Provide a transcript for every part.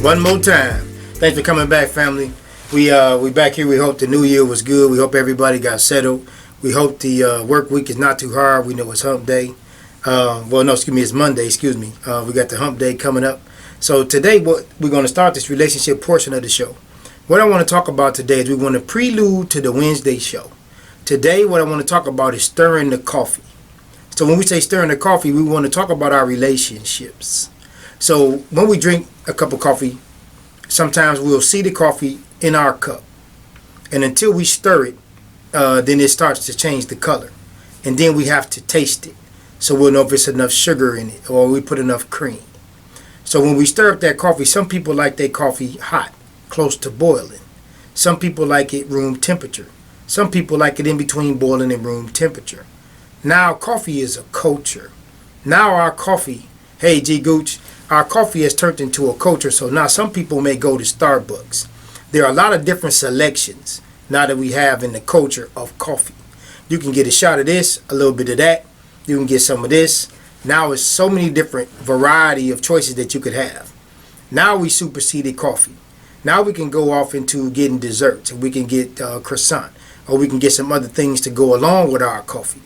one more time. Thanks for coming back, family. We back here. We hope the new year was good. We hope everybody got settled. We hope the work week is not too hard. We know it's hump day. It's Monday. Excuse me. We got the hump day coming up. So today, we're going to start this relationship portion of the show. What I want to talk about today is we want to prelude to the Wednesday show. Today, what I want to talk about is stirring the coffee. So when we say stirring the coffee, we want to talk about our relationships. So when we drink a cup of coffee, sometimes we'll see the coffee in our cup. And until we stir it, then it starts to change the color. And then we have to taste it. So we'll know if it's enough sugar in it or we put enough cream. So when we stir up that coffee, some people like their coffee hot, close to boiling. Some people like it room temperature. Some people like it in between boiling and room temperature. Now coffee is a culture. Now our coffee, hey G Gooch, our coffee has turned into a culture. So now some people may go to Starbucks. There are a lot of different selections now that we have in the culture of coffee. You can get a shot of this, a little bit of that. You can get some of this. Now it's so many different variety of choices that you could have. Now we superseded coffee. Now we can go off into getting desserts, and we can get croissant, or we can get some other things to go along with our coffee.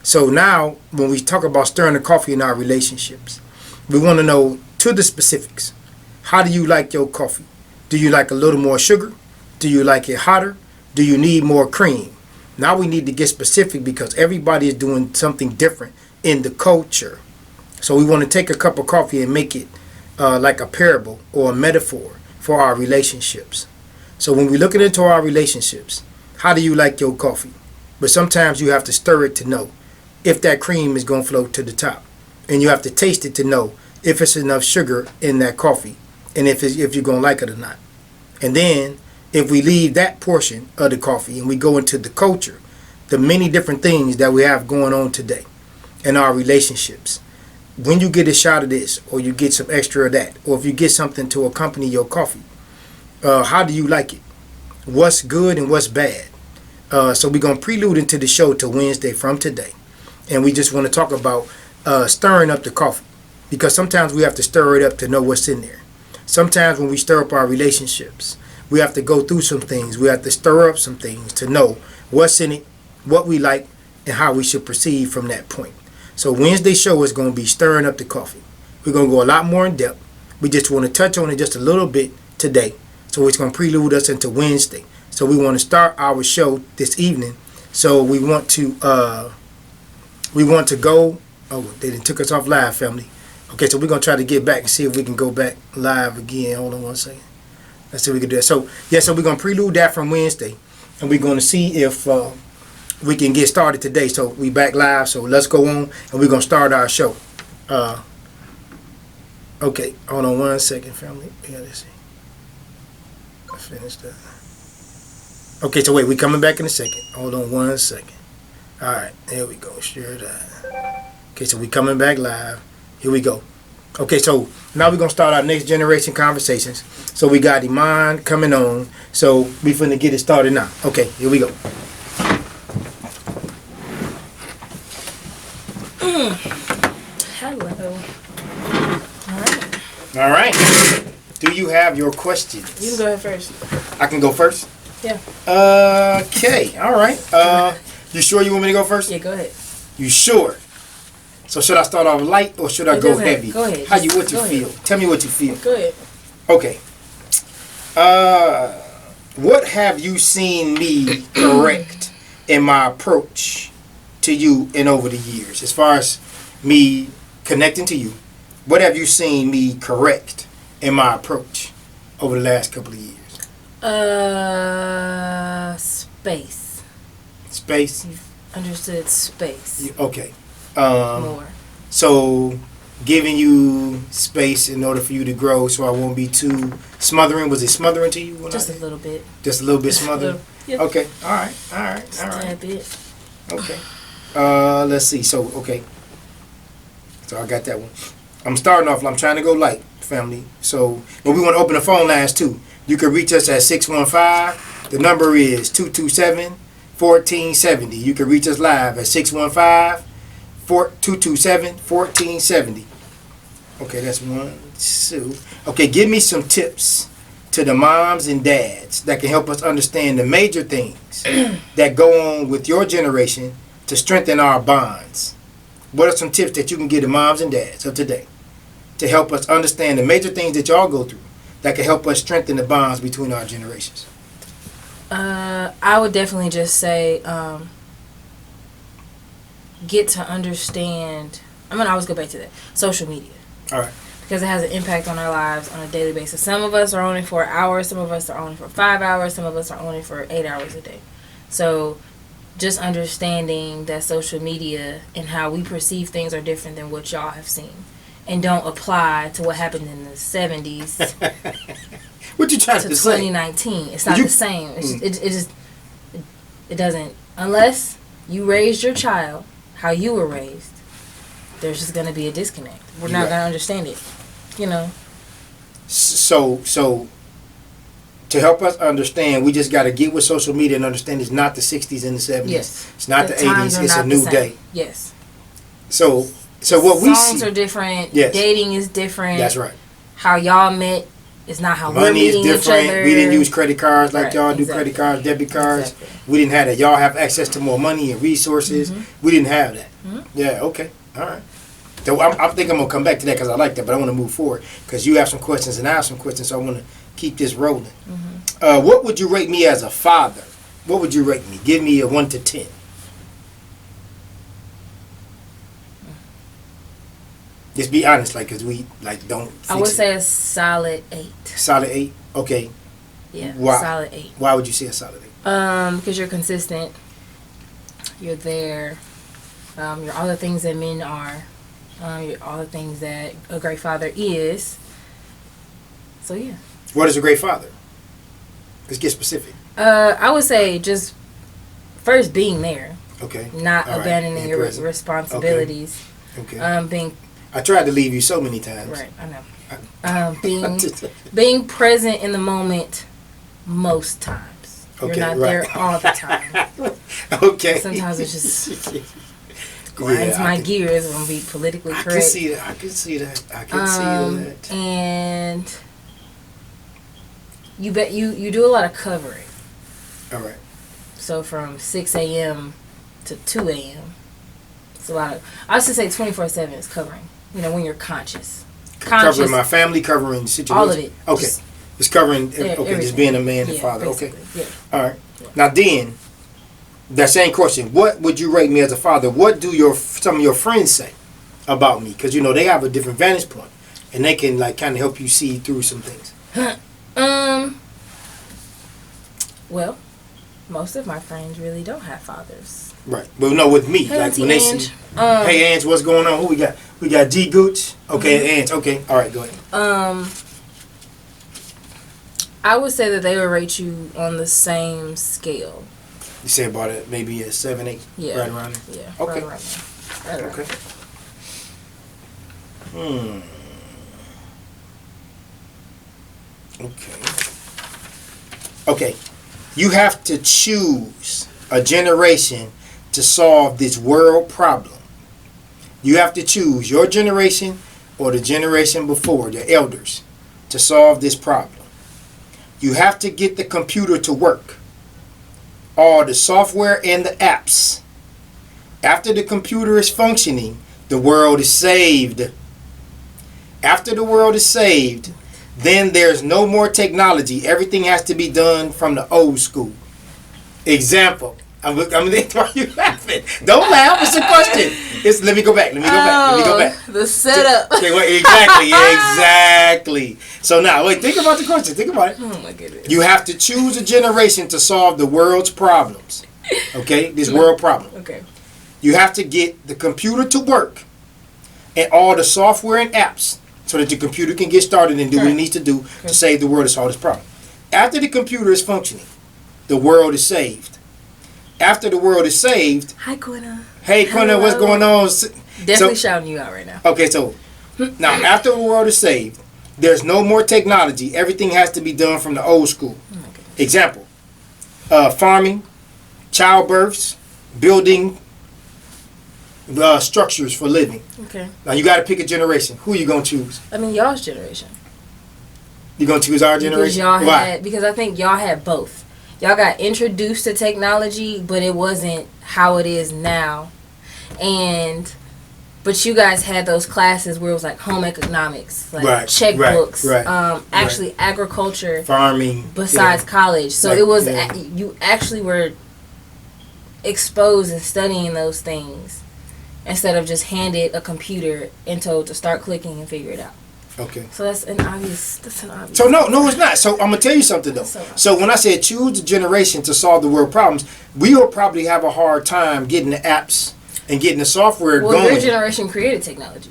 So now when we talk about stirring the coffee in our relationships, we want to know to the specifics. How do you like your coffee? Do you like a little more sugar? Do you like it hotter? Do you need more cream? Now we need to get specific because everybody is doing something different in the culture. So we want to take a cup of coffee and make it like a parable or a metaphor for our relationships. So when we're looking into our relationships, how do you like your coffee? But sometimes you have to stir it to know if that cream is going to float to the top. And you have to taste it to know if it's enough sugar in that coffee and if you're going to like it or not. And then if we leave that portion of the coffee and we go into the culture, the many different things that we have going on today in our relationships, when you get a shot of this or you get some extra of that, or if you get something to accompany your coffee, how do you like it? What's good and what's bad? So we're going to prelude into the show to Wednesday from today. And we just want to talk about stirring up the coffee, because sometimes we have to stir it up to know what's in there. Sometimes when we stir up our relationships, we have to go through some things. We have to stir up some things to know what's in it, what we like, and how we should proceed from that point. So Wednesday's show is going to be stirring up the coffee. We're going to go a lot more in depth. We just want to touch on it just a little bit today. So it's going to prelude us into Wednesday. So we want to start our show this evening. So we want to go. Oh, they didn't took us off live, family. Okay, so we're going to try to get back and see if we can go back live again. Hold on one second. Let's see if we can do that. So we're going to prelude that from Wednesday. And we're going to see if we can get started today. So we back live. So let's go on and we're going to start our show. Okay, hold on one second, family. Yeah, let's see. I finished that. Okay, so wait, we coming back in a second. Hold on one second. All right, there we go. Share that. Okay, so we coming back live. Here we go. Okay, so now we're going to start our next generation conversations. So we got Iman coming on. So we finna get it started now. Okay, here we go. Hello. All right. Do you have your questions? You can go ahead first. I can go first? Yeah. Okay. All right. You sure you want me to go first? Yeah, go ahead. You sure? So should I start off light or should I go heavy? Go ahead. What you feel? Tell me what you feel. Go ahead. Okay. What have you seen me correct in my approach to you and over the years? As far as me connecting to you, what have you seen me correct in my approach over the last couple of years? Space. Space? You've understood space. Okay. More. So giving you space in order for you to grow so I won't be too smothering. Was it smothering to you? Just a little bit. Just a little bit smothering? Yep. Okay. All right. Just a tad bit. Okay. Let's see. So, okay. So I got that one. I'm starting off. I'm trying to go light, family. So, but we want to open the phone lines too. You can reach us at 615. The number is 227-1470. You can reach us live at 615-227-1470. Okay, that's 1, Sue. Okay, give me some tips to the moms and dads that can help us understand the major things that go on with your generation to strengthen our bonds. What are some tips that you can give the moms and dads of today to help us understand the major things that y'all go through that can help us strengthen the bonds between our generations? I would definitely just say get to understand. I'm gonna always go back to that social media. All right. Because it has an impact on our lives on a daily basis. Some of us are on it for hours. Some of us are on it for 5 hours. Some of us are on it for 8 hours a day. So just understanding that social media and how we perceive things are different than what y'all have seen. And don't apply to what happened in the 70s What you trying to say? 2019. It's not the same. It doesn't. Unless you raised your child how you were raised, there's just going to be a disconnect. We're not going to understand it. You know. So to help us understand, we just got to get with social media and understand it's not the 60s and the 70s. Yes. It's not the 80s. It's a new day. Yes. So what we see. Songs are different. Yes. Dating is different. That's right. How y'all met is not how we're Money is meeting each different. other. We didn't use credit cards like y'all do. Exactly. Credit cards, debit cards. Exactly. We didn't have that. Y'all have access to more money and resources. We didn't have that. Yeah. Okay. All right. So I think I'm gonna come back to that because I like that, but I want to move forward because you have some questions and I have some questions, so I want to keep this rolling. What would you rate me as a father? What would you rate me? Give me a 1 to 10. Just be honest, like, cause we like don't. I would say a solid 8. Solid 8. Okay. Yeah. Why? Solid 8. Why would you say a solid 8? Because you're consistent. You're there. You're all the things that men are. You're all the things that a great father is. So yeah. What is a great father? Let's get specific. I would say just first being there. Okay. Not All right. abandoning your present. responsibilities. Okay. Being I tried to leave you so many times. right. I know. Being present in the moment most times. Okay, You're not right. there all the time. Okay. Sometimes it just grinds my gears when we politically correct. I can see that. I can see that. And you do a lot of covering. All right. So from 6 a.m. to 2 a.m. It's a lot of. I used to say 24/7 is covering. You know, when you're conscious. Covering my family, covering situations. All of it. Okay. It's covering. Okay, everything. just being a man and father. Basically. Okay. Yeah. All right. Now then, that same question. What would you rate me as a father? What do some of your friends say about me? Because they have a different vantage point, and they can like kind of help you see through some things. Well, most of my friends really don't have fathers. Right. But no, with me, Hey, like Auntie when they Ange. see, hey Ange, what's going on? Who we got? We got G Gooch. Okay, Ange. Okay. All right, go ahead. I would say that they would rate you on the same scale. You say about it, maybe a 7, 8, Yeah. right around there. Yeah. Okay. Right around there. Right around Okay. Okay. You have to choose a generation to solve this world problem. You have to choose your generation or the generation before, the elders, to solve this problem. You have to get the computer to work. All the software and the apps. After the computer is functioning, the world is saved. After the world is saved, then there's no more technology. Everything has to be done from the old school. Example. Why are you laughing? Don't laugh. It's a question. Let me go back. Let me go back. The setup. Okay, wait, exactly. So now, wait. Think about the question. Think about it. Oh my goodness. You have to choose a generation to solve the world's problems. Okay, this world problem. Okay. You have to get the computer to work and all the software and apps so that the computer can get started and do what it needs to do to save the world and solve this problem. After the computer is functioning, the world is saved. After the world is saved, Hi, Quina. hey, Quina, what's going on? Definitely shouting you out right now. Okay, so now after the world is saved, there's no more technology. Everything has to be done from the old school. Example, farming, childbirths, building structures for living. Okay. Now you got to pick a generation. Who you gonna choose? I mean, y'all's generation. You gonna choose our generation? Because I think y'all had both. Y'all got introduced to technology, but it wasn't how it is now. But you guys had those classes where it was like home economics, like checkbooks, actually agriculture, farming, besides college. So it was you actually were exposed and studying those things instead of just handed a computer and told to start clicking and figure it out. Okay. So that's an obvious. So no, it's not. So I'm gonna tell you something though. So when I said choose the generation to solve the world problems, we will probably have a hard time getting the apps and getting the software going. Well, your generation created technology,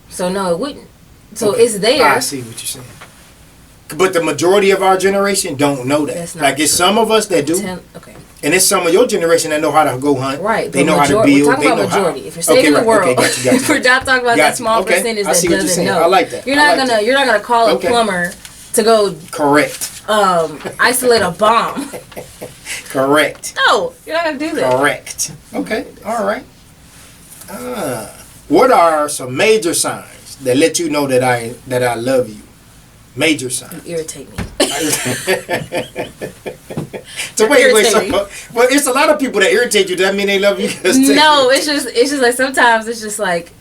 so no, it wouldn't. So it's there. I see what you're saying. But the majority of our generation don't know that. That's not like it's some of us that do. Okay. And it's some of your generation that know how to go hunt. Right. They know how to build. We're talking about majority. If you're saving the world, we're not talking about that small percentage that doesn't know. I like that. You're not gonna call a plumber to go isolate a bomb. Correct. No, you're not gonna do that. Correct. Okay. All right. What are some major signs that let you know that I love you? Major signs. You irritate me. So wait. Well, it's a lot of people that irritate you. Does that mean they love you? No, it's just like sometimes it's just like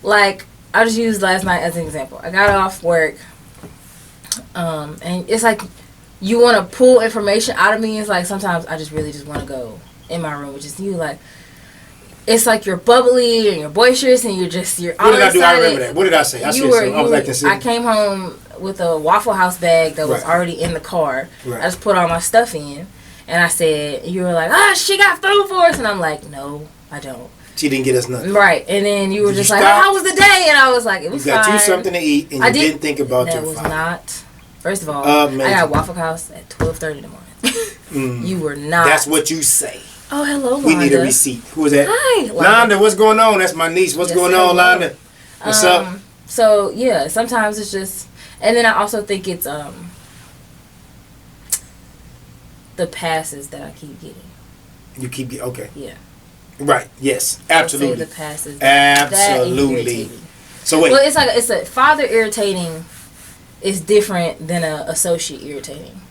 I just used last night as an example. I got off work, and it's like you want to pull information out of me. It's like sometimes I just really just want to go in my room, which is you like. It's like you're bubbly and you're boisterous and you're all What did I do? I excited. remember that. What did I say? I was acting silly. I came home with a Waffle House bag that was already in the car. Right. I just put all my stuff in, and I said, you were like, she got food for us, and I'm like, no, I don't. She didn't get us nothing. Right, and then you were just like, how was the day? And I was like, it was fine. You got you something to eat, and you didn't think about your father. That was not. First of all, amazing. I got Waffle House at 12:30 in the morning. You were not. That's what you say. Oh, hello, Londa. We need a receipt. Who is that? Hi, Londa. What's going on? That's my niece. What's going on, Londa? What's up? So yeah, sometimes it's just, and then I also think it's the passes that I keep getting. You keep getting okay. Yeah. Right. Yes. Absolutely. The passes. Absolutely. So wait. Well, it's a father irritating is different than a associate irritating.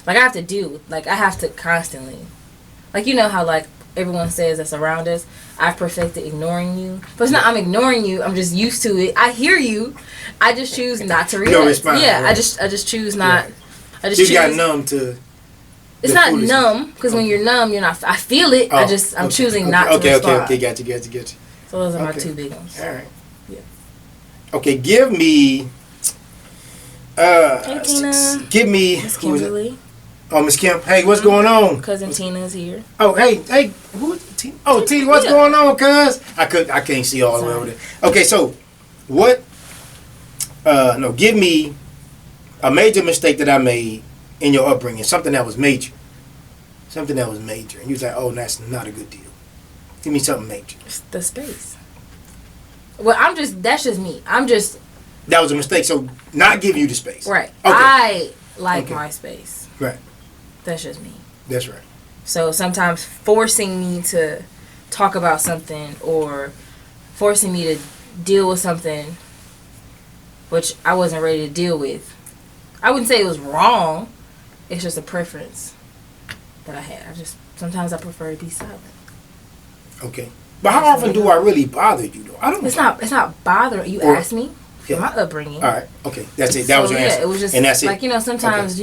Like I have to deal with, I have to constantly. Like, you know how, everyone says that's around us, I've perfected ignoring you. But it's not I'm ignoring you, I'm just used to it. I hear you. I just choose not to react. You don't respond. Yeah, right. I just choose not. Right. I just got numb to. It's not numb, because when you're numb, you're not. I feel it. I'm choosing not to respond. Okay, got you. So those are my two big ones. All right. Yeah. Okay, give me. Hey, Tina. Give me. Miss Kimberly. Oh, Miss Kim. Hey, what's going on? Cousin Tina's here. Oh, hey, who is Tina? Oh, Tina, what's going on, cuz? I can't see all the way over there. Okay, so what? Give me a major mistake that I made in your upbringing. Something that was major. And you was like, oh, that's not a good deal. Give me something major. It's the space. Well, that's just me. That was a mistake. So not give you the space. Right. Okay. I like my space. Right. That's just me. That's right. So sometimes forcing me to talk about something or forcing me to deal with something which I wasn't ready to deal with. I wouldn't say it was wrong. It's just a preference that I had. Sometimes I prefer to be silent. Okay. But how often do I really bother you though? I don't. It's not bothering you. Asked me for my upbringing. All right. Okay. That's it. That was your answer. It was just and that's it. Sometimes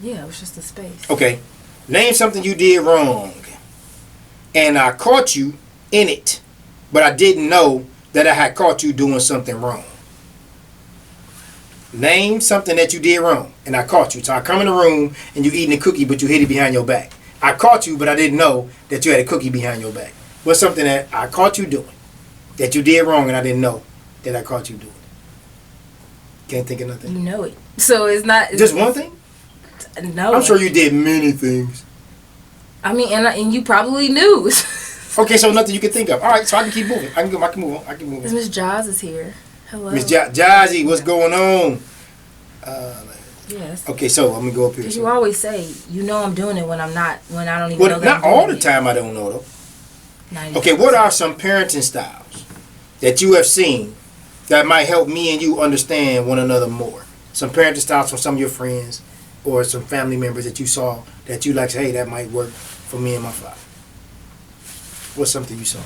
yeah, it was just the space. Okay. Name something you did wrong, and I caught you in it, but I didn't know that I had caught you doing something wrong. Name something that you did wrong, and I caught you. So I come in the room, and you eating a cookie, but you hid it behind your back. I caught you, but I didn't know that you had a cookie behind your back. What's something that I caught you doing, that you did wrong, and I didn't know that I caught you doing? Can't think of nothing. You know it. So it's not... Just one thing? No. I'm sure you did many things. I mean, and you probably knew. Okay, so nothing you can think of. All right, so I can keep moving. I can move on. Miss Jaws is here. Hello. Miss Jazzy, what's going on? Yes. Okay, so I'm gonna go up here. Because you always say, I'm doing it when I'm not, when I don't even know that not I'm all the it. time I don't know though. Okay, what are some parenting styles that you have seen that might help me and you understand one another more? Some parenting styles from some of your friends or some family members that you saw that you like say, hey, that might work for me and my father. What's something you saw?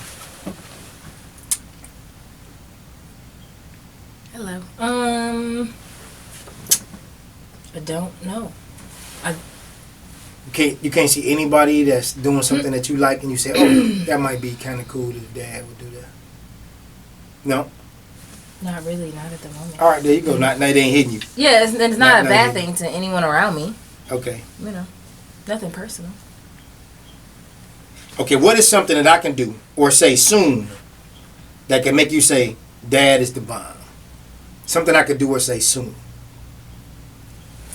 Hello. I don't know. You can't see anybody that's doing something that you like and you say, oh, that might be kind of cool if dad would do that. No? Not really, not at the moment. All right, there you go. Not, they ain't hitting you. Yeah, it's not a bad thing to anyone around me. Okay. You know, nothing personal. Okay, what is something that I can do or say soon that can make you say, Dad is the bomb? Something I could do or say soon.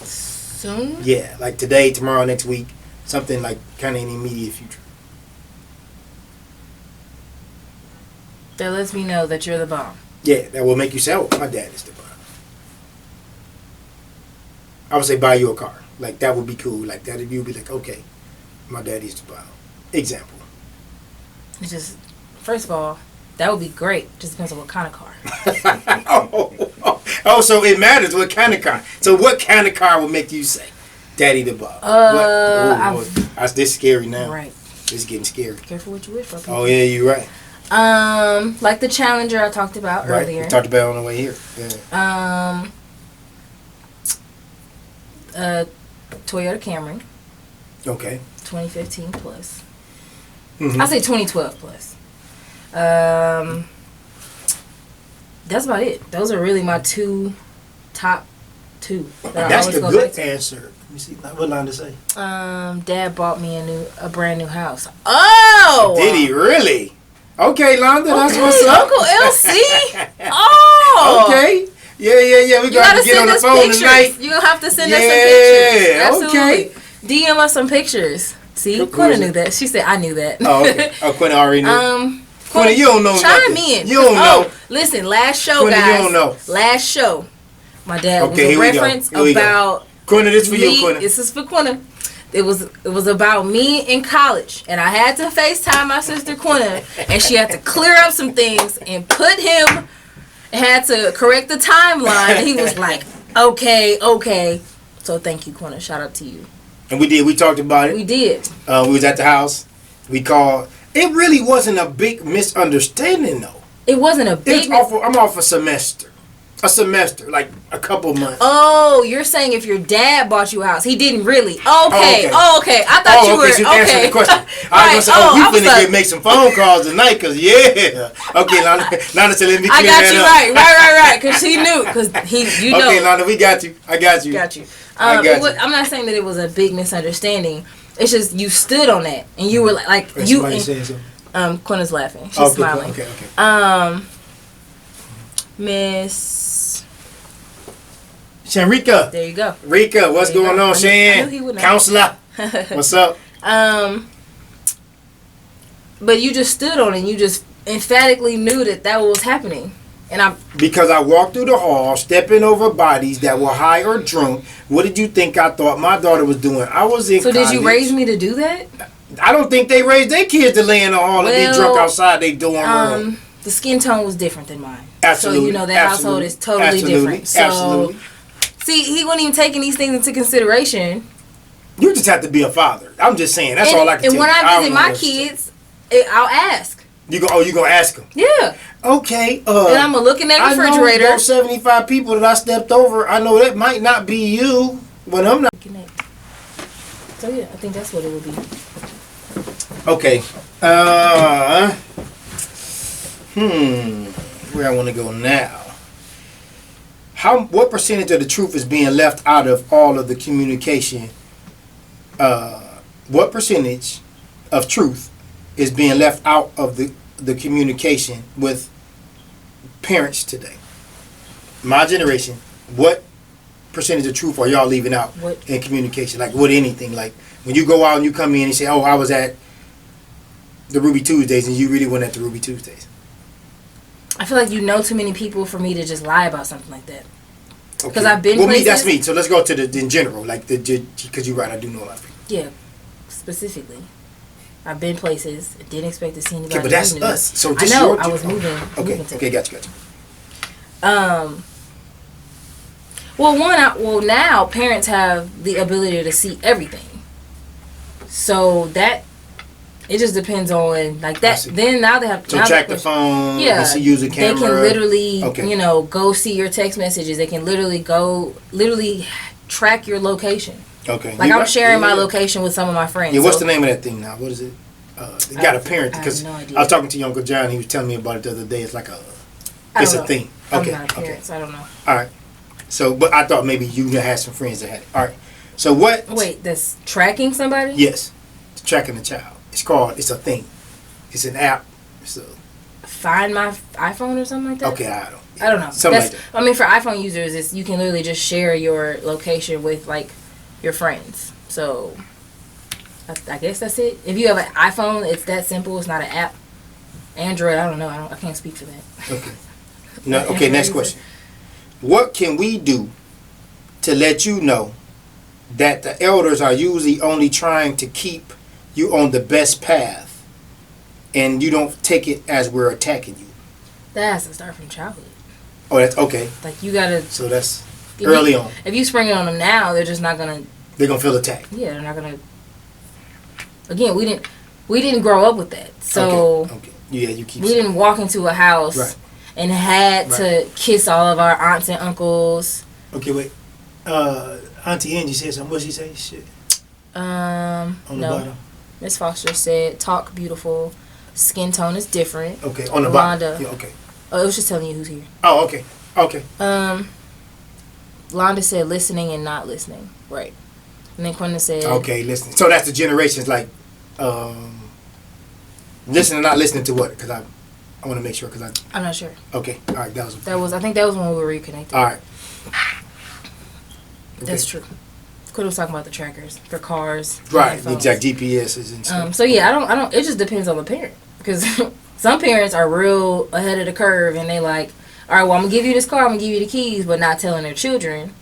Soon? Yeah, like today, tomorrow, next week. Something like kind of in the immediate future. That lets me know that you're the bomb. Yeah, that will make you say, oh, my dad is the bomb. I would say buy you a car. Like, that would be cool. Like, that if you'd be like, okay, my daddy's the bomb. Example. It's just, first of all, that would be great. Just depends on what kind of car. Oh, so it matters what kind of car. So what kind of car would make you say, Daddy the bomb? This is scary now. Right. This is getting scary. Careful what you wish for. Oh, yeah, you're right. Like the Challenger I talked about earlier. We talked about it on the way here. Yeah. Toyota Camry. Okay. 2015 plus. Mm-hmm. I say 2012 plus. That's about it. Those are really my top two. That's the good answer. Let me see. What line to say? Dad bought me a brand new house. Oh! Did he really? Okay, Londa, that's what's up. Uncle LC. Oh! Okay. Yeah. We got to get on the phone tonight. You're going to have to send us some pictures. Absolutely. Okay. DM us some pictures. See? Quinna knew that. She said, I knew that. Oh, okay. Oh, Quinna already knew. Quinna, you don't know chime nothing. in. You don't know. Listen, last show, Quinna, guys. you don't know. Last show. My dad was a reference about Quinna, this for you, Quinna. This is for Quinna. It was about me in college, and I had to FaceTime my sister Quinna, and she had to clear up some things and put him. Had to correct the timeline, and he was like, "Okay." So thank you, Quinna. Shout out to you. And we did. We talked about it. We did. We was at the house. We called. It really wasn't a big misunderstanding, though. It wasn't a big. I'm off a semester. Like a couple months. Oh, you're saying if your dad bought you a house, he didn't really. Okay. I thought you were. So you answered the question. I was going to say, we finna make some phone calls tonight, cause yeah. Okay, Lana said, let me clear that up. Right. Cause he knew, you know. Okay, Lana, we got you. I got you. I'm not saying that it was a big misunderstanding. It's just you stood on that, and you were like you. Somebody saying something. Quinna's laughing. She's smiling. Okay. Miss Shanrika. There you go. Rika, what's going on, Shan? Counselor. What's up? But you just stood on it. And you just emphatically knew that was happening. And because I walked through the hall, stepping over bodies that were high or drunk. What did you think I thought my daughter was doing? I was in college. Did you raise me to do that? I don't think they raised their kids to lay in the hall and be drunk outside they dorm room. The skin tone was different than mine. Absolutely. So that household is totally different. So, absolutely. See, he wasn't even taking these things into consideration. You just have to be a father. I'm just saying. That's all I can tell you. And when I visit my kids, I'll ask. You gonna ask them? Yeah. Okay. And I'm gonna look in that refrigerator. I know those 75 people that I stepped over. I know that might not be you, but I'm not. So yeah, I think that's what it would be. Okay. Where I want to go now? What percentage of the truth is being left out of all of the communication? What percentage of truth is being left out of the communication with parents today? My generation, what percentage of truth are y'all leaving out in communication? Like with anything? Like when you go out and you come in and say, oh, I was at the Ruby Tuesdays, and you really went at the Ruby Tuesdays. I feel like you know too many people for me to just lie about something like that. Because I've been places. That's me. So let's go to in general, like because you're right, I do know a lot of people. Yeah, specifically. I've been places. Didn't expect to see anybody. Okay, but that's new. us. So I just know. your, I was moving. Okay. Moving Okay. Gotcha. Well, now parents have the ability to see everything. So that it just depends on like that. Then now they have so track the phone. Yeah, they use a camera. They can literally, okay. Go see your text messages. They can literally track your location. Okay. Like I'm sharing my location with some of my friends. Yeah. What's the name of that thing now? What is it? They got a parent because I have no idea. I was talking to your Uncle John. He was telling me about it the other day. It's like it's a thing. Okay. I'm not a parent, so I don't know. All right. So, but I thought maybe you had some friends that had it. All right. So what? Wait, that's tracking somebody? Yes, tracking the child. It's a thing. It's an app. It's a Find My iPhone or something like that. Okay, I don't know. Something like that. I mean, for iPhone users, you can literally just share your location with like your friends. So I guess that's it. If you have an iPhone, it's that simple. It's not an app. Android, I don't know. I can't speak for that. Okay. No. Okay. Next question. What can we do to let you know that the elders are usually only trying to keep you on the best path, and you don't take it as we're attacking you? That has to start from childhood. Oh, that's okay. Like you gotta. So that's early on. If you spring it on them now, they're just not gonna. They're gonna feel attacked. Yeah, they're not gonna. Again, we didn't grow up with that, so. Okay. Yeah, you keep. We didn't walk into a house. Right. And had to kiss all of our aunts and uncles. Okay, wait. Auntie Angie said something. What did she say? Shit. On the bottom. Miss Foster said, "Talk beautiful. Skin tone is different." Okay, on the bottom. Yeah, okay. Oh, it was just telling you who's here. Oh, okay. Okay. Londa said, "Listening and not listening." Right. And then Quentin said, "Okay, listening." So that's the generations like, listening, not listening to what? Because I want to make sure because I'm not sure. Okay. All right. I think that was when we were reconnected. All right. Okay. That's true. Quinn was talking about the trackers for cars. Right. The exact GPSs and stuff. So yeah, I don't. It just depends on the parent because some parents are real ahead of the curve and they like, all right, well I'm gonna give you this car, I'm gonna give you the keys, but not telling their children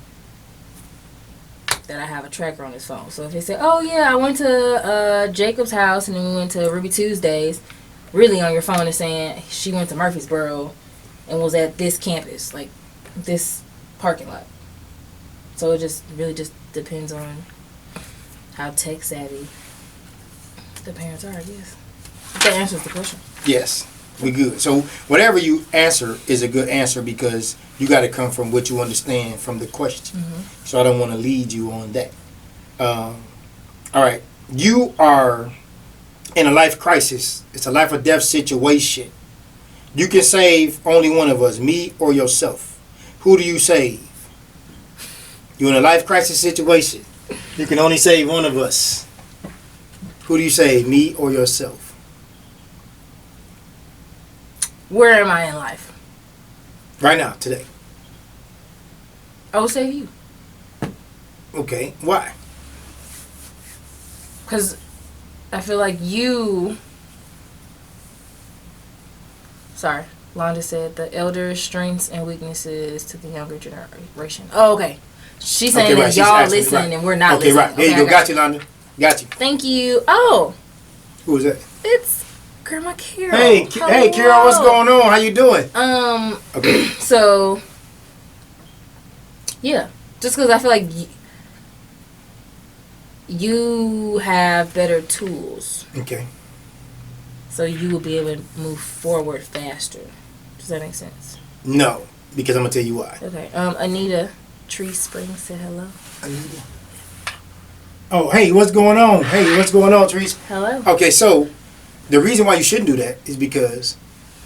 that I have a tracker on his phone. So if they say, oh yeah, I went to Jacob's house and then we went to Ruby Tuesdays. Really on your phone is saying she went to Murfreesboro and was at this campus, like this parking lot. So it just really just depends on how tech savvy the parents are, I guess. If that answers the question. Yes, we good. So whatever you answer is a good answer because you got to come from what you understand from the question. Mm-hmm. So I don't want to lead you on that. All right, you are in a life crisis. It's a life or death situation. You can save only one of us, me or yourself. Who do you save? You're in a life crisis situation. You can only save one of us. Who do you save, me or yourself? Where am I in life? Right now, today. I will save you. Okay, why? Because I feel like you... Sorry. Londa said the elder strengths and weaknesses to the younger generation. Oh, okay. She's saying that y'all listening and we're not listening. Okay, right. There you go. Got you, Londa. Got you. Thank you. Oh. Who was that? It's Grandma Carol. Hey, Carol, what's going on? How you doing? Okay. So, yeah. Just because I feel like you have better tools. Okay. So you will be able to move forward faster. Does that make sense? No, because I'm going to tell you why. Okay. Anita Tree Springs said hello. Anita. Oh, hey, what's going on? Hey, what's going on, Trees? Hello. Okay, so the reason why you shouldn't do that is because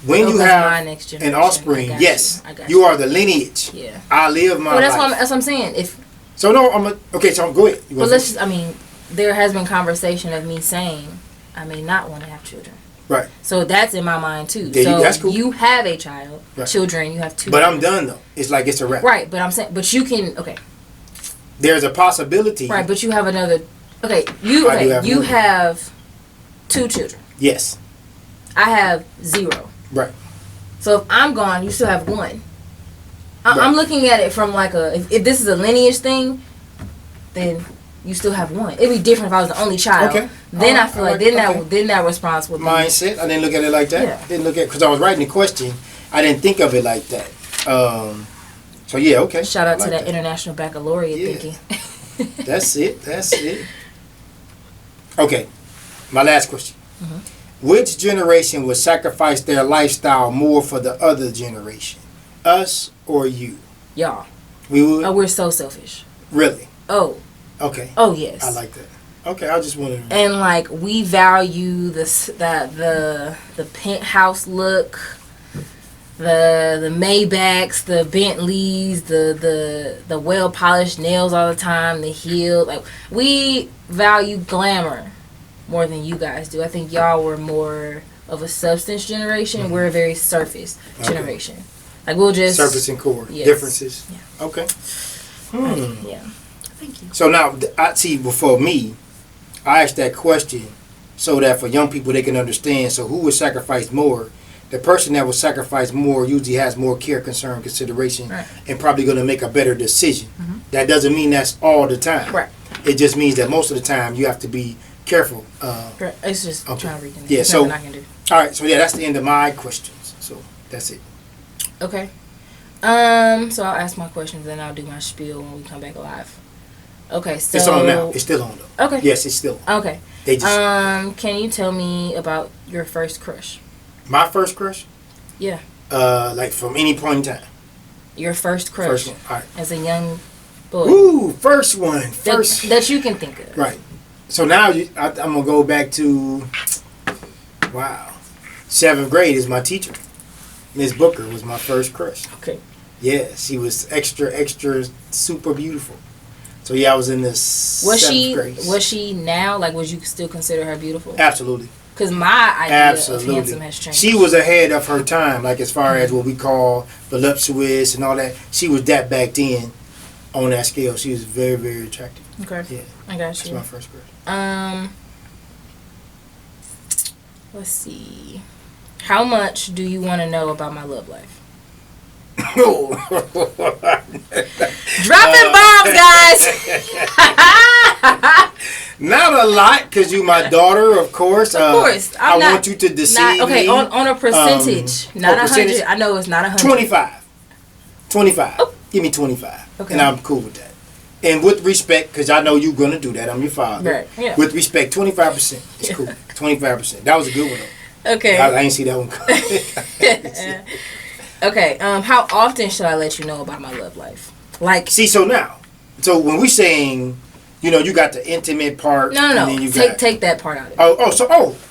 when you have an offspring, yes, you are the lineage. Yeah. I live my life. That's what I'm saying. So go ahead. But let's just, there has been conversation of me saying I may not want to have children. Right. So that's in my mind too. That's cool. You have a child, right. Children, you have two. But I'm done though. It's like it's a wrap. Right, but I'm saying, but you can, okay. There's a possibility. Right, but you have another, you have 2 children. Yes. I have 0. Right. So if I'm gone, you still have 1. I'm looking at it from like if this is a lineage thing, then you still have one. It'd be different if I was the only child. Okay. Then I feel like then okay. that response would be mindset. I didn't look at it like that. Yeah. Didn't look at because I was writing the question. I didn't think of it like that. So yeah, okay. Shout out I to like that International Baccalaureate thinking. That's it. That's it. Okay, my last question. Mm-hmm. Which generation would sacrifice their lifestyle more for the other generation? Us or you? Y'all. We would? Oh, we're so selfish. Really? Oh. Okay. Oh, yes. I like that. Okay, I just wanted to... And, like, we value the penthouse look, the Maybachs, the Bentleys, the well-polished nails all the time, the heel. Like, we value glamour more than you guys do. I think y'all were more of a substance generation. Mm-hmm. We're a very surface generation. Like, we'll just... Surface and core. Yes. Differences. Yeah. Okay. Yeah. Thank you. So now, I see, before me, I asked that question so that for young people they can understand. So who would sacrifice more? The person that would sacrifice more usually has more care, concern, consideration, right, and probably going to make a better decision. Mm-hmm. That doesn't mean that's all the time. Right. It just means that most of the time you have to be careful. Right. It's just okay. trying to read them. Yeah, There's so, nothing I can do. All right, so yeah, that's the end of my questions. So that's it. Okay. So I'll ask my questions, then I'll do my spiel when we come back live. Okay, so... It's on now. It's still on, though. Okay. Yes, it's still on. Okay. They just... Can you tell me about your first crush? My first crush? Yeah. Like from any point in time. Your first crush. First one. All right. As a young boy. Ooh, first one. First. That you can think of. Right. So now I'm going to go back to, wow, 7th grade is my teacher. Miss Booker was my first crush. Okay. Yeah, she was extra, super beautiful. So yeah, I was in this 7th grade. Was she now, like, would you still consider her beautiful? Absolutely. Because my idea of handsome has changed. She was ahead of her time, like as far as what we call voluptuous and all that. She was that back then on that scale. She was very, very attractive. Okay. Yeah. I got That's you. my first crush. Let's see. How much do you want to know about my love life? Dropping bombs, guys. Not a lot, because you my daughter, of course. Of course. I want you to deceive okay, me. on a percentage. Not 100. I know it's not 100. 25. 25. Oh. Give me 25. Okay. And I'm cool with that. And with respect, because I know you're going to do that. I'm your father. Right. Yeah. With respect, 25%. It's cool. 25%. That was a good one, though. Okay. I ain't see that one coming. Okay. How often should I let you know about my love life? Like. See, so when we saying, you got the intimate part. No. And then you take that part out of it.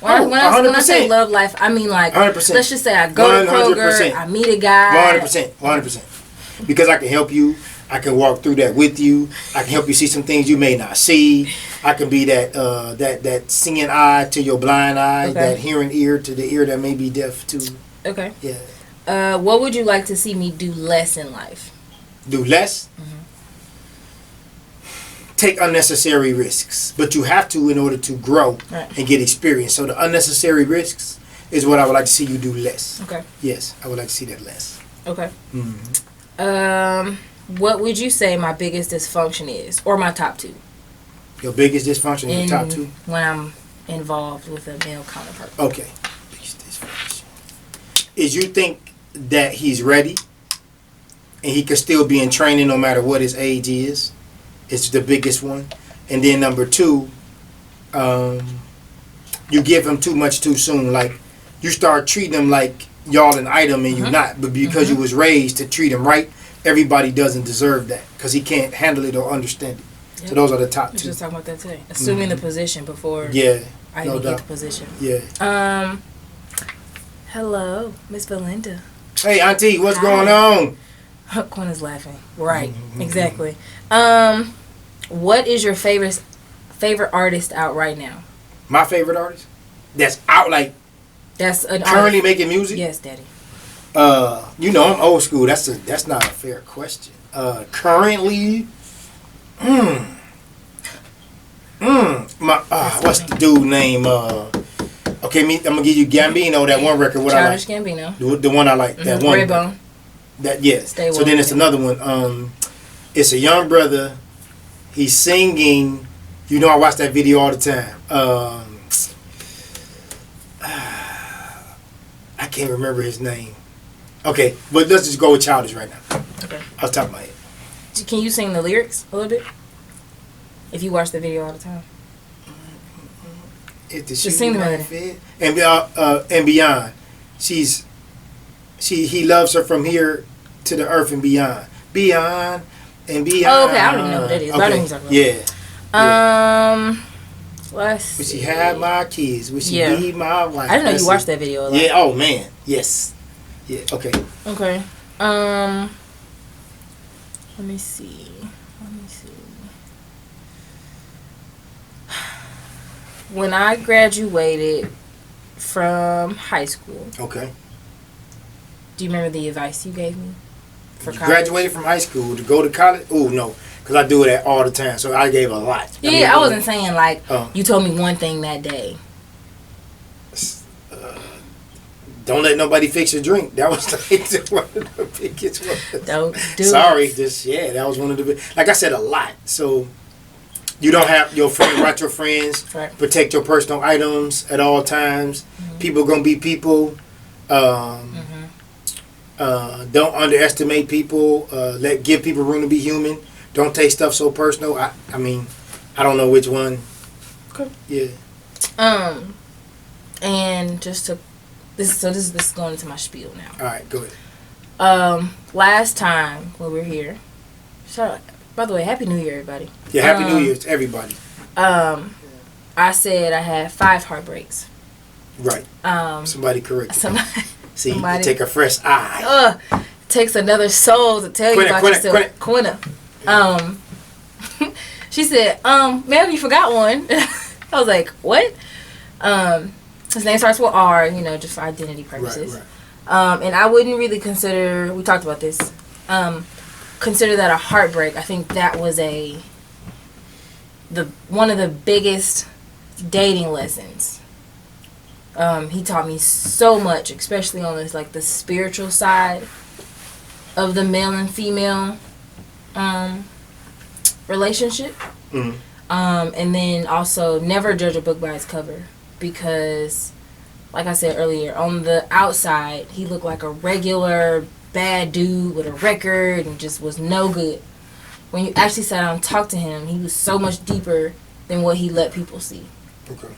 When I say love life, I mean like 100%. Let's just say I go to Kroger, I meet a guy. 100%. Because I can help you. I can walk through that with you. I can help you see some things you may not see. I can be that seeing eye to your blind eye, that hearing ear to the ear that may be deaf to. Okay. Yeah. What would you like to see me do less in life? Do less? Mm-hmm. Take unnecessary risks. But you have to in order to grow and get experience. So the unnecessary risks is what I would like to see you do less. Okay. Yes, I would like to see that less. Okay. Mm-hmm. What would you say my biggest dysfunction is? Or my top two? Your biggest dysfunction is your top two? When I'm involved with a male counterpart. Okay. Biggest dysfunction is you think that he's ready and he could still be in training no matter what his age is. It's the biggest one. And then number two, you give him too much too soon. Like, you start treating him like y'all an item and you're not. But because you was raised to treat him right, everybody doesn't deserve that because he can't handle it or understand it. Yep. So those are the top two. We were just talking about that today. Assuming the position before I even get the position. Yeah. Hello, Miss Belinda. Hey, Auntie, what's going on? Quinn is laughing. Right, exactly. What is your favorite artist out right now? My favorite artist? That's out, like, that's an currently artist. Making music? Yes, Daddy. I'm old school. That's not a fair question. Currently, what's the dude name? Okay, I'm gonna give you Gambino, that one record. Childish Gambino. The one I like. That one. Redbone. That yes. So then it's another one. It's a young brother. He's singing You know I watch that video all the time. I can't remember his name. Okay, but let's just go with Childish right now. Okay. Off the top of my head. Can you sing the lyrics a little bit? If you watch the video all the time. If the Just sing the melody. fit and beyond. He loves her from here to the earth and beyond. Beyond and beyond. Oh, okay. I don't even know what that is. Okay. But I know who you're talking about. Yeah. Let's see. Would she have my kids? Would she be my wife? I didn't know you watched that video a lot. Yeah. Oh man. Yes. Yeah. Okay. Okay. Let me see. When I graduated from high school. Okay. Do you remember the advice you gave me for college? Graduated from high school to go to college? Oh no, because I do that all the time. So I gave a lot. I wasn't saying like you told me one thing that day. Don't let nobody fix your drink. That was like one of the biggest ones. Don't do Sorry, it. that was one of the like I said, a lot. So you don't have your friend, watch your friends, right. Protect your personal items at all times. Mm-hmm. People gonna be people. Don't underestimate people. Give people room to be human. Don't take stuff so personal. I mean, I don't know which one. Okay. Yeah. And just to this is going into my spiel now. All right, go ahead. Last time when we were here, by the way, Happy New Year, everybody. Yeah, Happy New Year to everybody. I said I had 5 heartbreaks. Right. Somebody correct. See, somebody, you take a fresh eye. Takes another soul to tell you about yourself. Quinna. She said, ma'am, you forgot one. I was like, what? His name starts with R, just for identity purposes. Right. And I wouldn't really consider, we talked about this, consider that a heartbreak. I think that was one of the biggest dating lessons. He taught me so much, especially on this the spiritual side of the male and female relationship. Mm-hmm. And then also never judge a book by its cover, because like I said earlier, on the outside he looked like a regular bad dude with a record and just was no good. When you actually sat down and talked to him, he was so much deeper than what he let people see. Okay.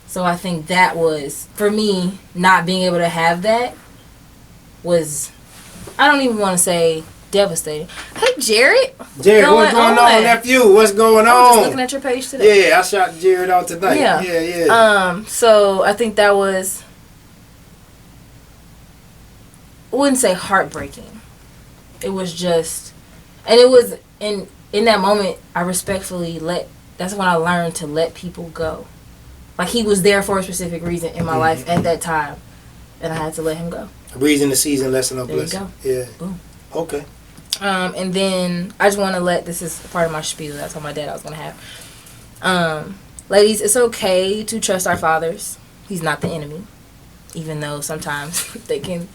So I think that was, for me, not being able to have that was, I don't even want to say devastating. Hey, Jared. Jared, what's going on, nephew? What's going on? I was just looking at your page today. Yeah, I shot Jared out tonight. Yeah. So I think that was, I wouldn't say heartbreaking. It was just, and it was, in that moment, I respectfully that's when I learned to let people go. Like, he was there for a specific reason in my life at that time, and I had to let him go. A reason, a season, lesson, or there blessing. There you go. Yeah. Boom. Okay. And then I just want to this is part of my spiel. That's what my dad I was going to have. Ladies, it's okay to trust our fathers. He's not the enemy, even though sometimes they can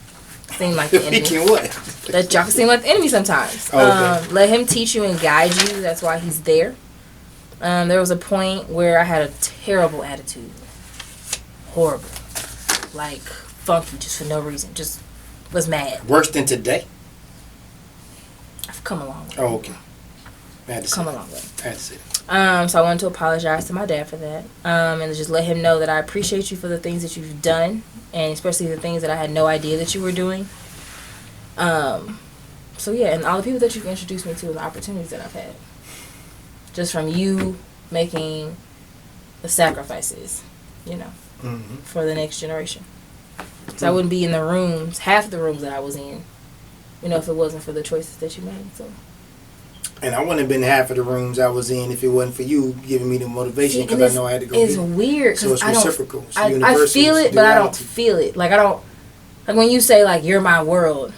seem like the enemy. He can what? That y'all can seem like the enemy sometimes. Okay. Let him teach you and guide you. That's why he's there. There was a point where I had a terrible attitude. Horrible. Like, funky, just for no reason. Just was mad. Worse than today? I've come a long way. Oh, okay. Come a long way. I had to say that. So I wanted to apologize to my dad for that. And just let him know that I appreciate you for the things that you've done. And especially the things that I had no idea that you were doing. So yeah, and all the people that you've introduced me to and the opportunities that I've had. Just from you making the sacrifices, for the next generation. So I wouldn't be in the rooms, half the rooms that I was in, if it wasn't for the choices that you made. So. And I wouldn't have been half of the rooms I was in if it wasn't for you giving me the motivation, because I know I had to go. It's weird. So it's reciprocal. It's I feel it, but I don't feel it. Like, I don't. Like, when you say, you're my world,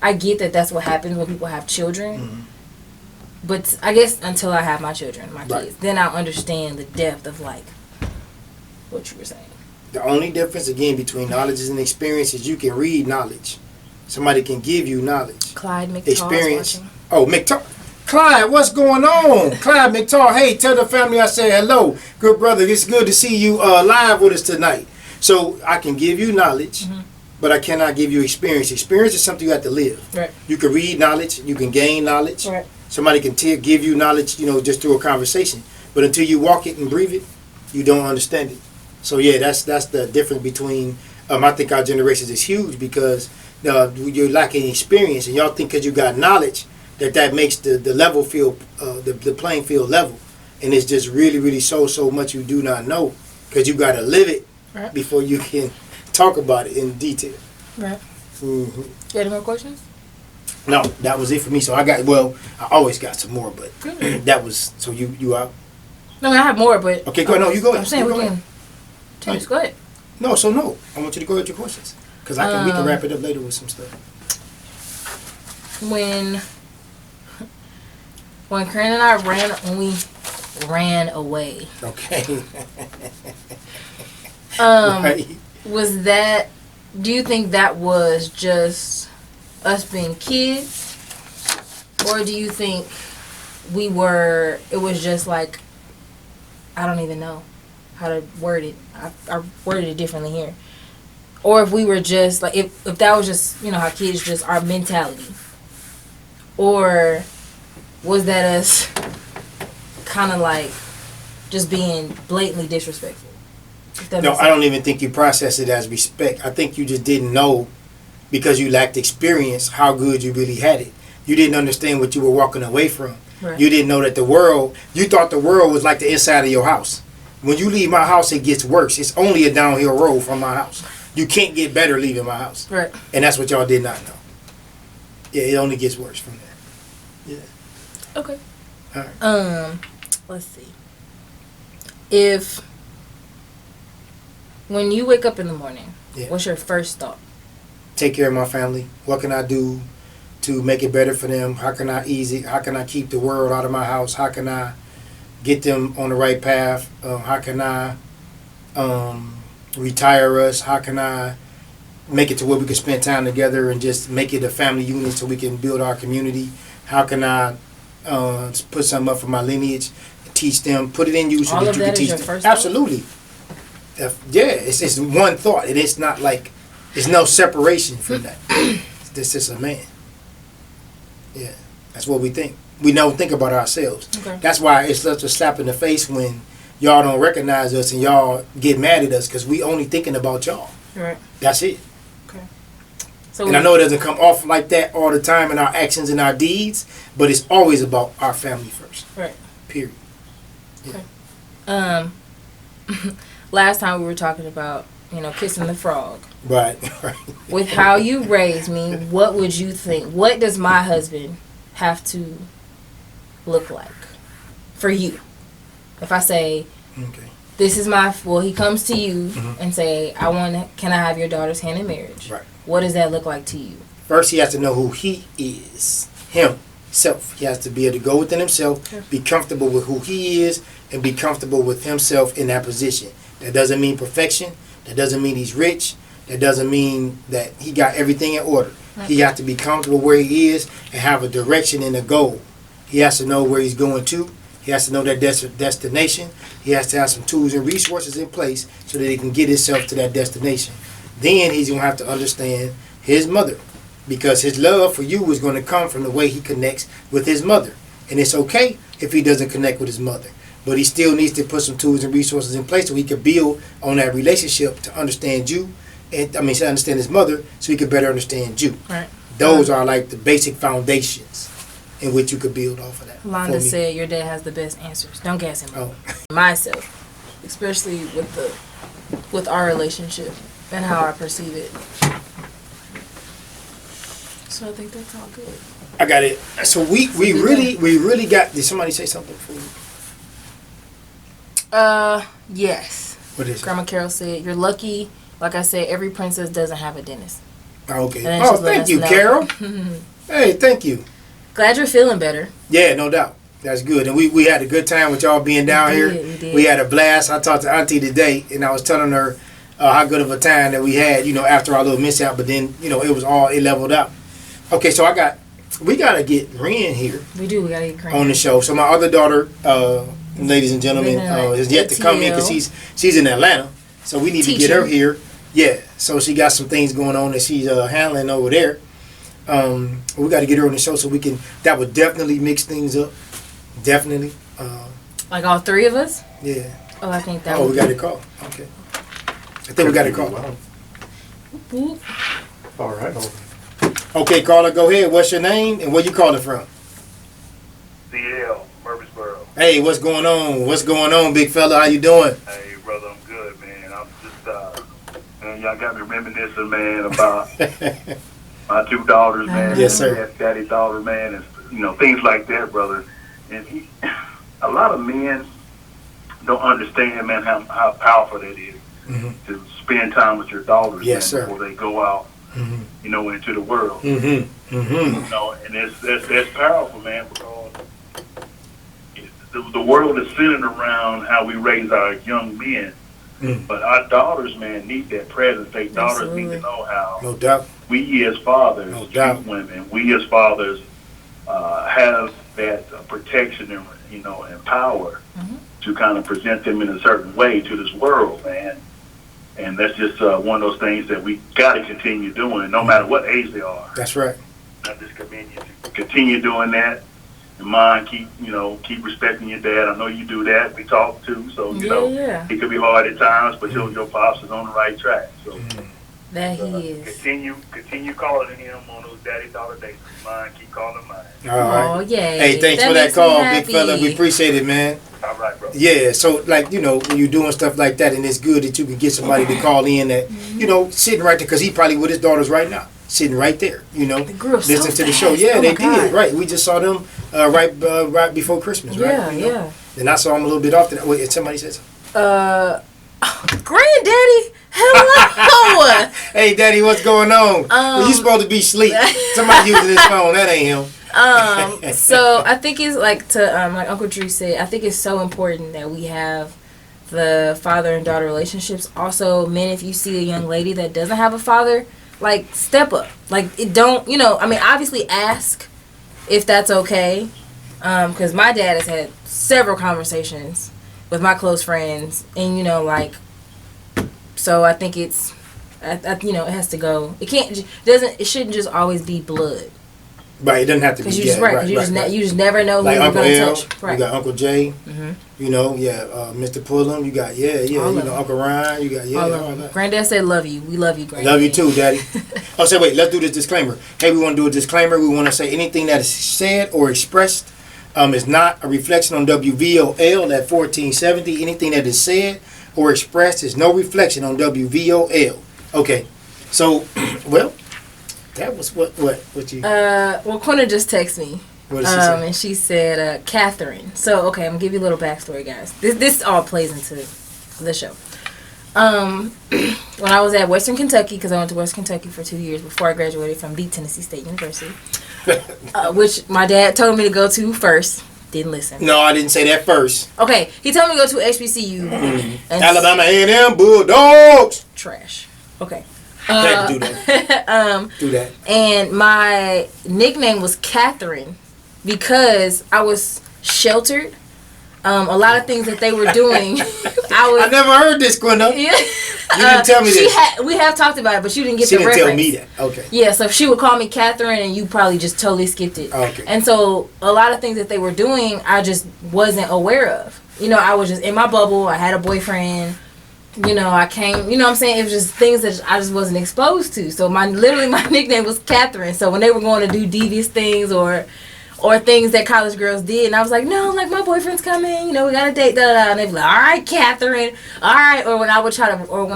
I get that that's what happens when people have children. Mm-hmm. But I guess until I have my children, my kids, then I'll understand the depth of, what you were saying. The only difference, again, between knowledge and experience is you can read knowledge. Somebody can give you knowledge. Clyde McTaw. Experience. Oh, McTaw. Clyde, what's going on? Clyde McTall, hey, tell the family I said hello. Good brother, it's good to see you live with us tonight. So I can give you knowledge, but I cannot give you experience. Experience is something you have to live. Right. You can read knowledge, you can gain knowledge. Right. Somebody can give you knowledge, just through a conversation. But until you walk it and breathe it, you don't understand it. So yeah, that's the difference between. I think our generation is huge because you're lacking experience, and y'all think because you got knowledge that makes the level feel the playing field level, and it's just really so much you do not know because you got to live it before you can talk about it in detail. Right. Mm-hmm. You got any more questions? No, that was it for me. So I always got some more, but that was so you out. No, I have more, but Okay, go ahead. No, you go ahead. I'm saying you we go can. James, go ahead. No, I want you to go with your questions because we can wrap it up later with some stuff. When Karen and I ran away. Okay. Right. Was that? Do you think that was just us being kids, or do you think it was just like, I don't even know how to word it. I worded it differently here. Or if we were just like, if that was just, how kids just, our mentality. Or was that us kind of like just being blatantly disrespectful? No, I don't even think you process it as respect. I think you just didn't know because you lacked experience how good you really had it. You didn't understand what you were walking away from. Right. You didn't know that you thought the world was like the inside of your house. When you leave my house, it gets worse. It's only a downhill road from my house. You can't get better leaving my house. Right. And that's what y'all did not know. Yeah, it only gets worse from there. Yeah. Okay. All right. Let's see. When you wake up in the morning, what's your first thought? Take care of my family. What can I do to make it better for them? How can I ease it? How can I keep the world out of my house? How can I get them on the right path? How can I retire us? How can I make it to where we can spend time together and just make it a family unit so we can build our community? How can I put something up for my lineage, teach them, put it in you so that you can teach them? First absolutely. It's one thought, and it's not like there's no separation from that. This is a man. Yeah, that's what we think. We don't think about ourselves. Okay. That's why it's such a slap in the face when y'all don't recognize us and y'all get mad at us because we only thinking about y'all. Right. That's it. Okay. So and I know it doesn't come off like that all the time in our actions and our deeds, but it's always about our family first. Right. Period. Yeah. Okay. Last time we were talking about, kissing the frog. Right. With how you raised me, what would you think? What does my husband have to look like for you? If I say, okay, this is he comes to you and say, can I have your daughter's hand in marriage? Right. What does that look like to you? First, he has to know who he is. Himself. He has to be able to go within himself, be comfortable with who he is, and be comfortable with himself in that position. That doesn't mean perfection. That doesn't mean he's rich. That doesn't mean that he got everything in order. Right. He has to be comfortable where he is and have a direction and a goal. He has to know where he's going to. He has to know that destination. He has to have some tools and resources in place so that he can get himself to that destination. Then he's going to have to understand his mother, because his love for you is going to come from the way he connects with his mother. And it's okay if he doesn't connect with his mother. But he still needs to put some tools and resources in place so he can build on that relationship to understand you. To understand his mother so he can better understand you. Right. Those are like the basic foundations in which you could build off of that. Londa said your dad has the best answers. Don't gas him. Oh. Myself, especially with our relationship and how I perceive it. So I think that's all good. I got it. So we really got. Did somebody say something for you? Yes. What is it? Grandma Carol said, you're lucky. Like I said, every princess doesn't have a dentist. Okay. Oh, thank you, Carol. Hey, thank you. Glad you're feeling better. Yeah, no doubt. That's good. And we had a good time with y'all being down here. We did. We had a blast. I talked to Auntie today, and I was telling her how good of a time that we had, after our little mishap. But then, it leveled out. Okay, so I got we gotta get Ren here We do. We gotta get Grant on the show. So my other daughter, ladies and gentlemen, is yet to come in because she's in Atlanta. So we need to get her here. Yeah. So she got some things going on that she's handling over there. We got to get her on the show so we can. That would definitely mix things up. Definitely. Like all three of us? Yeah. Oh, I think that. Oh, we got a call. Okay. I think we got a call. Whoop. All right. Okay, caller, go ahead. What's your name and where you calling from? CL, Murfreesboro. Hey, what's going on? What's going on, big fella? How you doing? Hey, brother, I'm good, man. I'm just, man, y'all got me reminiscing, man, about my two daughters, man. Yes, sir. Daddy, daughter, man, and, you know, things like that, brother. And a lot of men don't understand, man, how powerful that is to spend time with your daughters, Yes, man, sir. before they go out, you know, into the world. You know, and that's powerful, man, because the world is centered around how we raise our young men. But our daughters, man, need that presence. They daughters need to know how No doubt. we as fathers No treat doubt. women. We as fathers have that protection and, you know, and power to kind of present them in a certain way to this world, man. And that's just one of those things that we got to continue doing, no matter what age they are. That's right. I just commend you to continue doing that. And mind, keep respecting your dad. I know you do that. We talk too, so you know it could be hard at times, but your pops is on the right track. So that he is. Continue calling him on those daddy-daughter days. Mind, keep calling mine. All right. Oh, yay. Hey, thanks That for that makes me call, happy. big fella. We appreciate it, man. All right, bro. Yeah, so like, you know, when you're doing stuff like that, and it's good that you can get somebody to call in that, you know, sitting right there, because he probably with his daughters right now, sitting right there, you know, listening to the show. Yeah, they did, right. We just saw them right before Christmas, right? Yeah, you know? yeah. And I saw him a little bit often. Wait, somebody says, Granddaddy, hello. hey, Daddy, what's going on? Well, you supposed to be asleep. Somebody using his phone. That ain't him. So I think it's like like Uncle Drew said, I think it's so important that we have the father and daughter relationships. Also, men, if you see a young lady that doesn't have a father, like, step up. Like, it don't, you know, I mean, obviously ask if that's okay. Because my dad has had several conversations with my close friends, and, you know, like, so I think it's, you know, it has to go. It shouldn't just always be blood. Right, it doesn't have to be. Because you just never know who like you're Uncle going to L, touch. Right. you got Uncle J, you know, Mr. Pullum, you got, you know, Uncle Ryan, you got, all that. Granddad said love you. We love you, Granddad. Love you too, Daddy. Oh, so wait, let's do this disclaimer. Hey, we want to do a disclaimer. We want to say anything that is said or expressed is not a reflection on WVOL at 1470. Anything that is said or expressed is no reflection on WVOL. Okay, so, well, that was what you... Well, Quinna just texted me. What did she say? And she said, Catherine. So, okay, I'm going to give you a little backstory, guys. This all plays into the show. When I was at Western Kentucky, because I went to Western Kentucky for 2 years before I graduated from the Tennessee State University, which my dad told me to go to first. Didn't listen. No, I didn't say that first. Okay, he told me to go to HBCU. And Alabama A&M Bulldogs. Trash. Okay. Do that. Do that. And my nickname was Catherine because I was sheltered. A lot of things that they were doing, I never heard this, Quinna. Yeah. You didn't tell me this. We have talked about it, but you didn't get she the didn't reference. tell me that. Okay. Yeah, so she would call me Catherine, and you probably just totally skipped it. Okay. And so a lot of things that they were doing, I just wasn't aware of. You know, I was just in my bubble. I had a boyfriend. You know, I came. You know what I'm saying? It was just things that I just wasn't exposed to. So my nickname was Catherine. So when they were going to do devious things or things that college girls did, and I was like, no, like, my boyfriend's coming, you know, we got a date, and they'd be like, all right, Catherine, all right. Or when I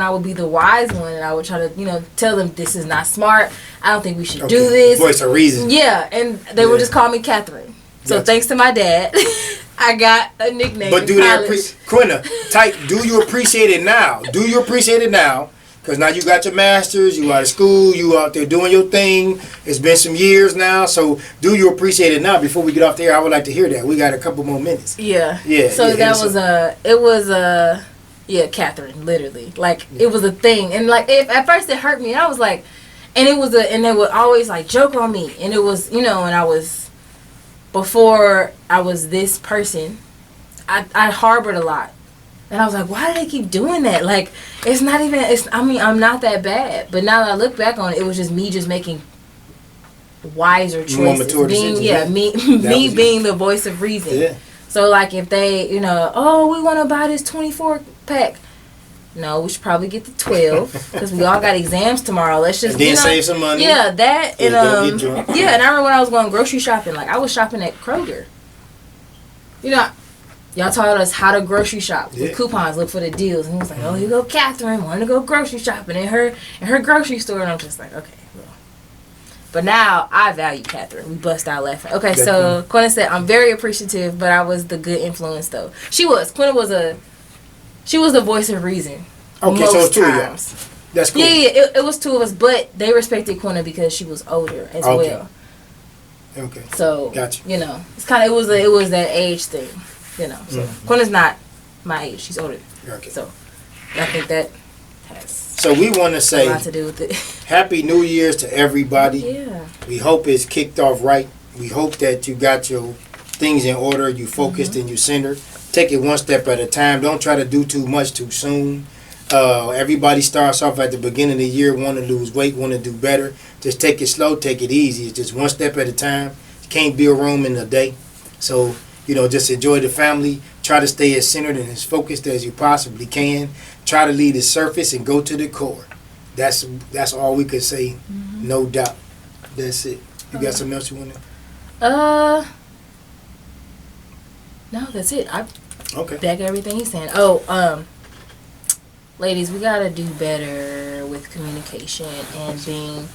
would be the wise one, and I would try to, you know, tell them this is not smart, I don't think we should do this. Voice of reason. Yeah, and they would just call me Catherine. So thanks to my dad, I got a nickname. But do that, Quinna, type, do you appreciate it now? Do you appreciate it now? Because now you got your master's, you out of school, you out there doing your thing. It's been some years now, so do you appreciate it now? Before we get off the air, I would like to hear that. We got a couple more minutes. Yeah. Yeah. So it was Catherine, literally. Like, it was a thing. And, like, at first it hurt me. I was like, And they would always like joke on me, and it was, and I was, before I was this person, I harbored a lot, and I was like, why do they keep doing that? Like, it's not even, I'm not that bad, but now that I look back on it, it was just me just making wiser choices, me being the voice of reason. Yeah. So like if they, oh, we want to buy this 24 pack. No, we should probably get the 12 because we all got exams tomorrow. Let's just and then save some money. Yeah, that and don't get drunk. yeah. And I remember when I was going grocery shopping, like I was shopping at Kroger. Y'all taught us how to grocery shop with coupons, look for the deals, and he was like, "Oh, here go Catherine, wanting to go grocery shopping in her grocery store," and I'm just like, "Okay." Well. But now I value Catherine. We bust out laughing. Okay, so Quinna said, "I'm very appreciative, but I was the good influence though." Quinna was the voice of reason. Okay, most so it's two of y'all. times. That's cool. Yeah, it was two of us, but they respected Quinna because she was older as well. Okay. So gotcha. It's kind of it was that age thing. So Quinna's not my age; she's older. Okay. So I think that has So we want to say a lot to do with it. Happy New Year's to everybody. Yeah. We hope it's kicked off right. We hope that you got your things in order, you focused and you centered. Take it one step at a time. Don't try to do too much too soon. Everybody starts off at the beginning of the year, want to lose weight, want to do better. Just take it slow, take it easy. It's just one step at a time. You can't build Rome in a day. So, just enjoy the family. Try to stay as centered and as focused as you possibly can. Try to leave the surface and go to the core. That's all we could say, no doubt. That's it. You got something else you want to? No, that's it. Okay. Back everything he's saying. Oh, ladies, we gotta do better with communication and being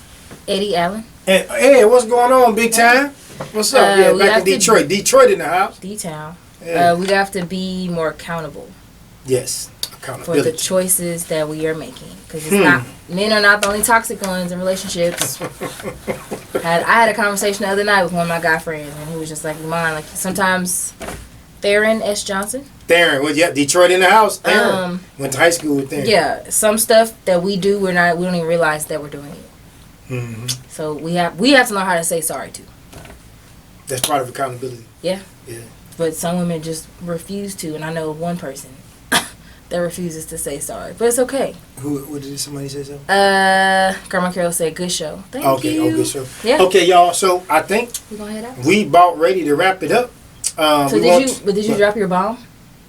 Eddie Allen. And hey, what's going on, big time? What's up? Yeah, back in Detroit. Detroit in the house. D-Town. Yeah. We have to be more accountable. Yes, For accountability. the choices that we are making, because it's not, men are not the only toxic ones in relationships. I had a conversation the other night with one of my guy friends, and he was just like, "Mine, like sometimes." Theron S. Johnson. Theron, well, yeah, Detroit in the house. Theron went to high school with Theron. Yeah, some stuff that we do, we don't even realize that we're doing it. Mm-hmm. So we have to know how to say sorry too. That's part of accountability. Yeah. Yeah. But some women just refuse to, and I know one person that refuses to say sorry, but it's okay. What did somebody say so? Grandma Carol said, "Good show." Thank you. Okay, good show. Yeah. Okay, y'all. So I think We gonna head out. we about ready to wrap it up. So did you drop your bomb?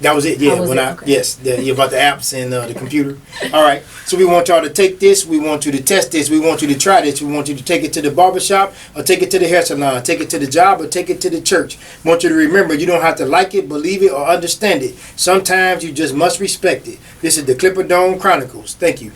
That was it, yeah. Okay. About the apps and the computer. All right. So we want y'all to take this. We want you to test this. We want you to try this. We want you to take it to the barbershop or take it to the hair salon, take it to the job or take it to the church. We want you to remember you don't have to like it, believe it, or understand it. Sometimes you just must respect it. This is the Clipperdome Chronicles. Thank you.